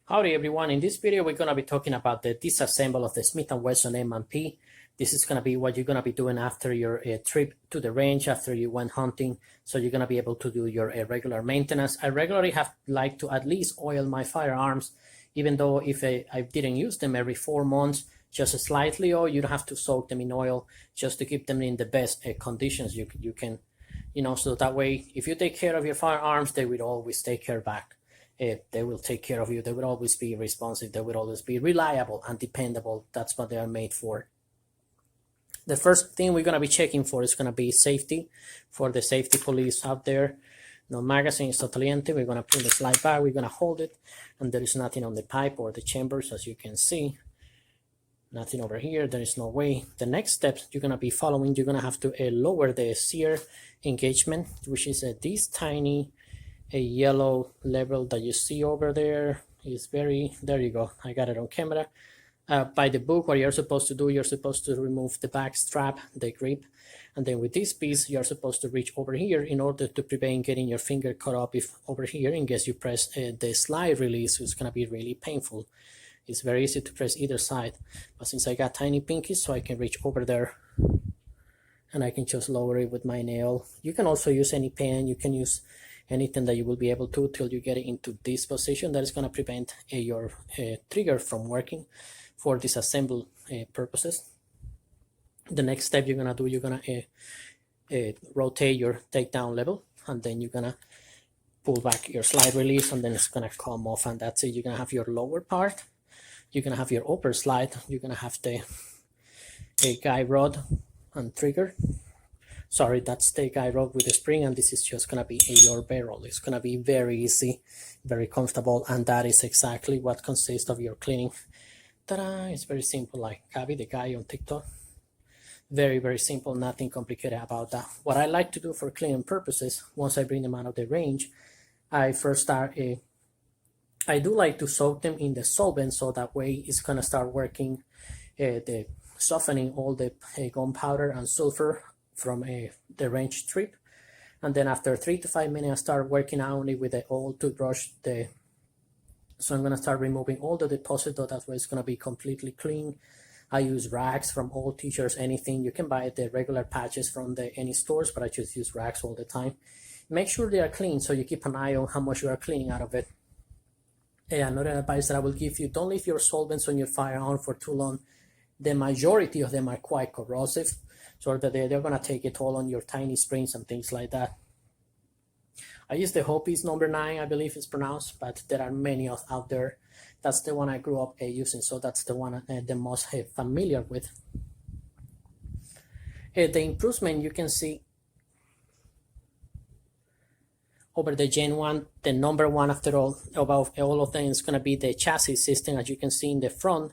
Howdy everyone, in this video we're going to be talking about the disassemble of the Smith & Wesson M&P. This is going to be what you're going to be doing after your trip to the range, after you went hunting, so you're going to be able to do your regular maintenance. I regularly like to at least oil my firearms, even though if I didn't use them every 4 months, just slightly oil. You don't have to soak them in oil, just to keep them in the best conditions you can, so that way if you take care of your firearms, they will always take care back. They will take care of you. They will always be responsive. They will always be reliable and dependable. That's what they are made for. The first thing we're going to be checking for is going to be safety, for the safety police out there. No magazine is totally empty. We're going to pull the slide back. We're going to hold it, and there is nothing on the pipe or the chambers, as you can see. Nothing over here. There is no way. The next steps you're going to be following, you're going to have to lower the sear engagement, which is this tiny a yellow level that you see over there. Is very, there you go, I got it on camera. By the book, what you're supposed to do, you're supposed to remove the back strap, the grip, and then with this piece you're supposed to reach over here in order to prevent getting your finger cut off if over here in case you press the slide release. It's going to be really painful. It's very easy to press either side, but since I got tiny pinkies, so I can reach over there and I can just lower it with my nail. You can also use any pen, you can use anything that you will be able to till you get it into this position. That is going to prevent your trigger from working for disassemble purposes. The next step you're going to do, you're going to rotate your takedown level, and then you're going to pull back your slide release, and then it's going to come off, and that's it. You're going to have your lower part, you're going to have your upper slide, you're going to have the guide rod and trigger. Sorry, that's the guide rod with the spring, and this is just going to be your barrel. It's going to be very easy, very comfortable, and that is exactly what consists of your cleaning. Ta-da! It's very simple, like Gabi, the guy on TikTok. Very, very simple, nothing complicated about that. What I like to do for cleaning purposes, once I bring them out of the range, I first start I do like to soak them in the solvent, so that way it's going to start working, the softening all the gunpowder and sulfur from the range trip. And then after 3 to 5 minutes I start working only with the old toothbrush. So I'm going to start removing all the deposit, so that way it's going to be completely clean. I use rags from old t-shirts, anything. You can buy the regular patches from any stores, but I just use rags all the time. Make sure they are clean, so you keep an eye on how much you are cleaning out of it. Another advice that I will give you, don't leave your solvents on your firearm for too long. The majority of them are quite corrosive, so that they're going to take a toll on your tiny springs and things like that. I use the Hopi's number 9, I believe it's pronounced, but there are many out there. That's the one I grew up using, so that's the one the most familiar with. The improvement you can see over the Gen 1, the number 1 after all, about all of them is going to be the chassis system. As you can see in the front,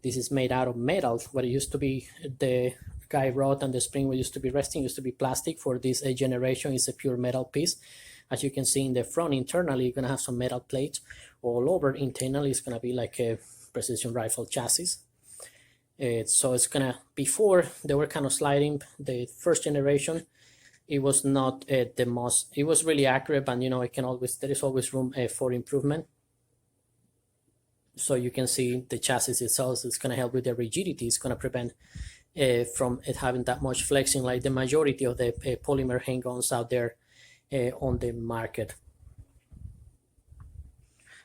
this is made out of metal. What it used to be, the guide rod and the spring what used to be resting used to be plastic. For this generation is a pure metal piece. As you can see in the front, internally you're going to have some metal plates. All over internally it's going to be like a precision rifle chassis. So it's going to, before they were kind of sliding, the first generation, it was not the most, it was really accurate, but it can always, there is always room for improvement. So you can see the chassis itself is going to help with the rigidity. It's going to prevent from it having that much flexing like the majority of the polymer handguns out there on the market.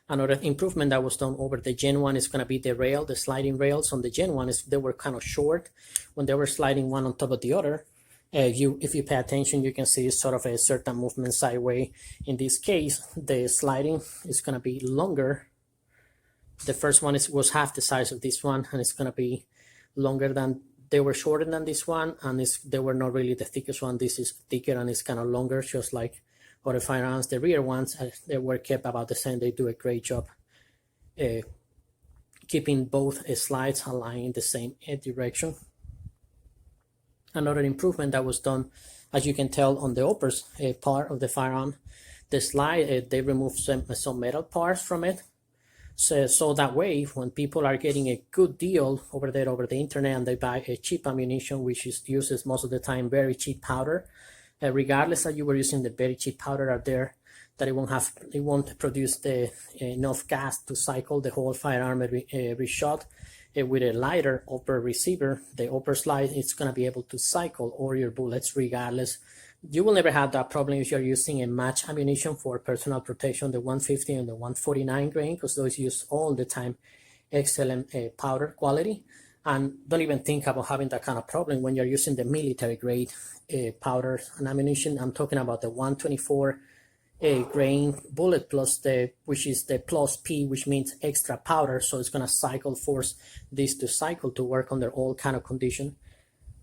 Another improvement that was done over the Gen 1 is going to be the rail, the sliding rails on the Gen 1. They were kind of short when they were sliding one on top of the other. If you pay attention, you can see sort of a certain movement sideways. In this case, the sliding is going to be longer. The first one was half the size of this one, and it's going to be longer than, they were shorter than this one, and they were not really the thickest one. This is thicker and it's kind of longer, just like other firearms. The rear ones, they were kept about the same. They do a great job keeping both slides aligned in the same direction. Another improvement that was done, as you can tell on the upper part of the firearm, the slide, they removed some metal parts from it. So that way, when people are getting a good deal over there over the internet and they buy a cheap ammunition, which uses most of the time very cheap powder, regardless that you were using the very cheap powder out there, that it won't produce the enough gas to cycle the whole firearm every shot. With a lighter upper receiver, the upper slide, it's going to be able to cycle all your bullets regardless. You will never have that problem if you're using a match ammunition for personal protection, the 150 and the 149 grain, because those use all the time excellent powder quality. And don't even think about having that kind of problem when you're using the military grade powder and ammunition. I'm talking about the 124 grain bullet plus which is the plus P, which means extra powder. So it's going to force this to cycle to work under all kind of condition.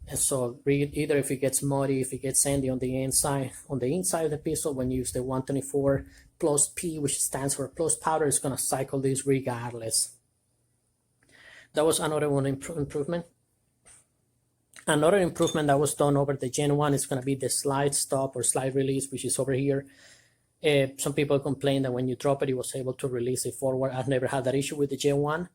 And so either if it gets muddy, if it gets sandy on the inside of the pistol, when you use the 124 plus P, which stands for plus powder, it's going to cycle this regardless. That was another one improvement. Another improvement that was done over the Gen 1 is going to be the slide stop or slide release, which is over here. Some people complain that when you drop it, it was able to release it forward. I've never had that issue with the Gen 1.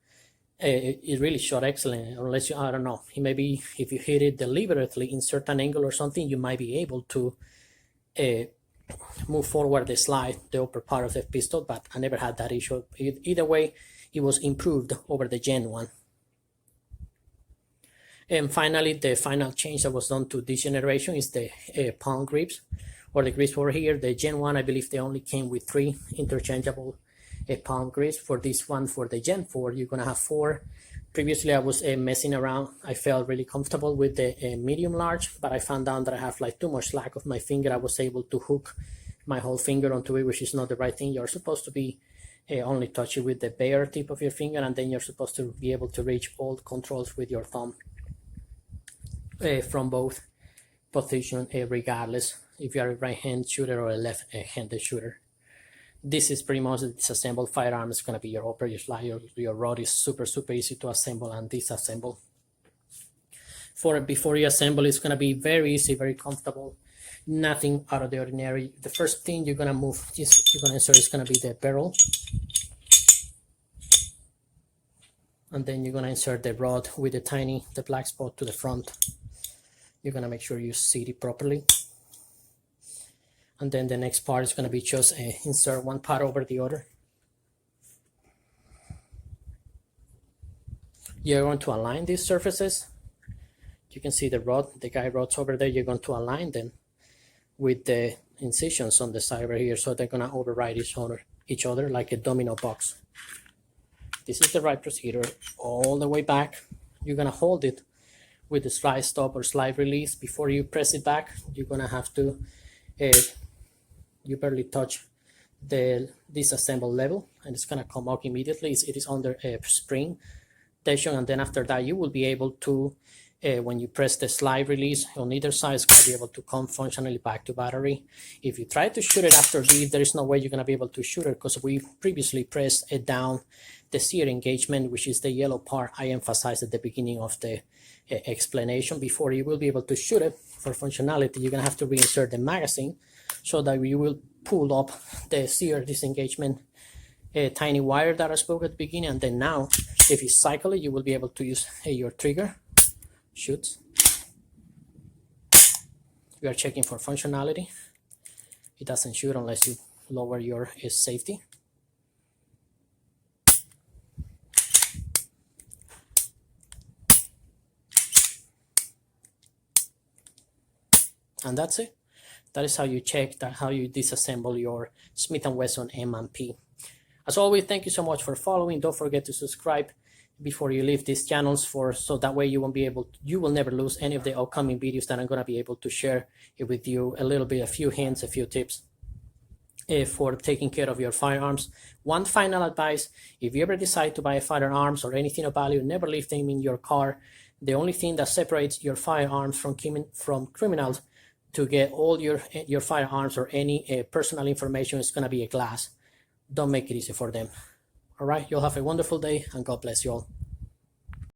It really shot excellent, unless I don't know, maybe if you hit it deliberately in certain angle or something, you might be able to move forward the slide, the upper part of the pistol, but I never had that issue. Either way, it was improved over the Gen 1. And finally, the final change that was done to this generation is the palm grips, or the grips over here. The Gen 1, I believe they only came with 3 interchangeable palm grips. For this one, for the Gen 4, you're going to have 4. Previously, I was messing around. I felt really comfortable with the medium large, but I found out that I have like too much slack of my finger. I was able to hook my whole finger onto it, which is not the right thing. You're supposed to be only touch it with the bare tip of your finger, and then you're supposed to be able to reach all controls with your thumb from both position, regardless if you're a right-hand shooter or a left-handed shooter. This is pretty much a disassembled firearm. It's going to be your upper, your slide, your rod is super easy to assemble and disassemble. Before you assemble, it's going to be very easy, very comfortable, nothing out of the ordinary. The first thing you're going to insert is going to be the barrel, and then you're going to insert the rod with the black spot to the front. You're going to make sure you seat it properly. And then the next part is going to be just insert one part over the other. You're going to align these surfaces. You can see the guide rods over there. You're going to align them with the incisions on the side right here, so they're going to override each other like a domino box. This is the right procedure. All the way back, you're going to hold it with the slide stop or slide release. Before you press it back, you're going to have to you barely touch the disassemble level, and it's going to come out immediately. It is under a spring tension, and then after that you will be able to when you press the slide release on either side, it's going to be able to come functionally back to battery. If you try to shoot it after this, there is no way you're going to be able to shoot it, because we previously pressed it down the sear engagement, which is the yellow part I emphasized at the beginning of the explanation. Before you will be able to shoot it for functionality, you're going to have to reinsert the magazine, so that you will pull up the sear disengagement tiny wire that I spoke at the beginning. And then now, if you cycle it, you will be able to use your trigger. Shoot. You are checking for functionality. It doesn't shoot unless you lower your safety. And that's it. That is how you check that, how you disassemble your Smith & Wesson M&P. As always, thank you so much for following. Don't forget to subscribe before you leave these channels, so that way you will never lose any of the upcoming videos that I'm going to be able to share with you a few hints, a few tips for taking care of your firearms. One final advice: if you ever decide to buy firearms or anything of value, never leave them in your car. The only thing that separates your firearms from criminals to get all your firearms or any personal information is going to be a glass. Don't make it easy for them. All right, you'll have a wonderful day, and God bless you all.